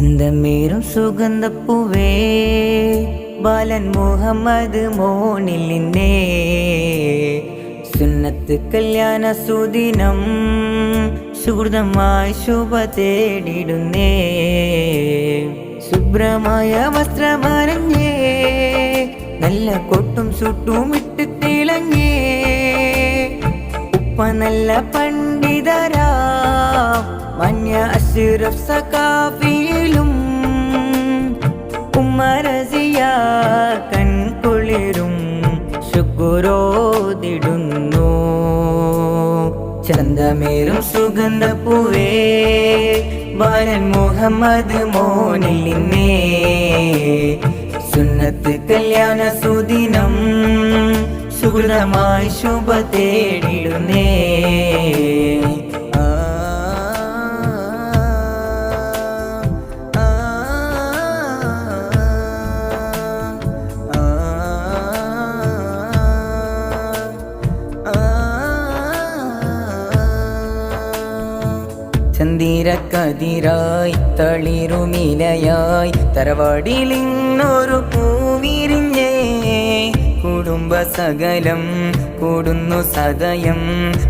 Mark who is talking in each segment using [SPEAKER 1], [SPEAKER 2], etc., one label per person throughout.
[SPEAKER 1] ചന്തമേറും സുഗന്ധപ്പൂവേ ബാലൻ മുഹമ്മദ് മോനിലിന്നേ സുന്നത്ത് കല്യാണ സുദിനം സുഹൃതമായി ശുഭ തേടിടുന്നേ ശുഭ്രമായ വസ്ത്രമറിഞ്ഞേ നല്ല കൊട്ടും സുട്ടും ഇട്ട് തിളങ്ങേ ഉപ്പ നല്ല പണ്ഡിതരാ മന്യ അഷ്റഫ് സഖാഫിയിലും ഉമ്മറസിയ കൺകുളിരും ശുക്രോദിടുന്നു ചന്തമേറും സുഗന്ധപ്പൂവേ ബാലൻ മുഹമ്മദ് മോനിലിന്നേ സുന്നത്ത് കല്യാണ സുദിനം സുഹൃതമായി ശുഭ തേടിടുന്നേ ചന്ദിരക്കതിരായി തളിരുമിലയായി തറവാടിലിന്നൊരു പൂവിരിഞ്ഞേ കുടുംബ സകലം കൂടുന്നു സദയം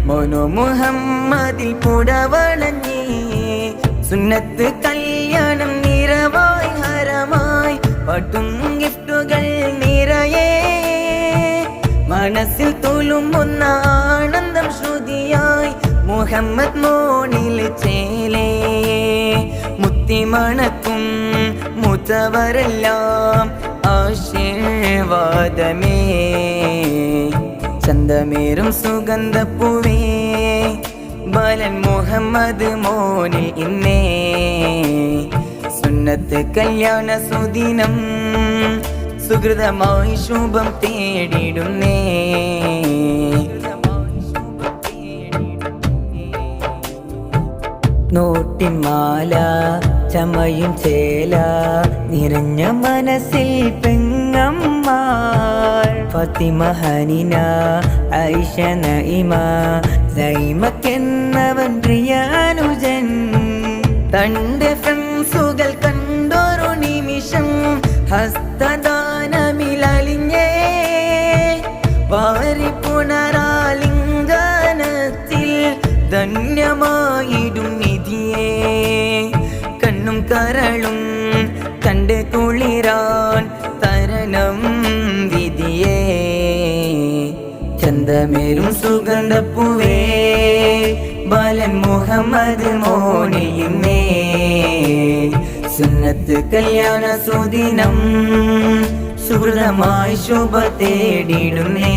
[SPEAKER 1] മോനു മുഹമ്മദിൽ പുടവളഞ്ഞേ സുന്നത്ത് കല്യാണം നിറവായി ഹരമായി പട്ടും ഗിഫ്റ്റുകൾ നിറയേ മനസ്സിൽ തുളുമ്പുന്ന ആനന്ദം ശ്രുതിയായി മുഹമ്മദ് മോനിൽ ചേലേ മുത്തിമണക്കും മുത്തവരെല്ലാം ആശീർവാദമേ ചന്തമേറും സുഗന്ധപ്പൂവേ ബാലൻ മുഹമ്മദ് മോനിൽ ഇന്നേ സുന്നത്ത് കല്യാണ സുദിനം സുഹൃതമായി ശുഭം തേടിടുന്നേ നോട്ടിൻ മാല ചമയും ചേല നിറഞ്ഞ മനസ്സിൽ പെങ്ങമ്മാർ ഫാത്തിമ ഹനിന ഐഷ നഇമ സൈമക്കെന്നവൻ പ്രിയാനുജൻ തന്റെ ഫ്രണ്ട്സുകൾ കണ്ടൊരു നിമിഷം ഹസ്തദാനമിലലിഞ്ഞേ വാരി പുനരാലിംഗനത്തിൽ ധന്യമായിടും നിധിയേ കണ്ണും കരളും കണ്ട് കുളിരാൻ തരണം വിധിയേ ചന്തമേറും സുഗന്ധപ്പൂവേ ബാലൻ മുഹമ്മദ് മോനിലിന്നേ സുന്നത്ത് കല്യാണ സുദിനം സുഹൃതമായി ശുഭ തേടിടുന്നേ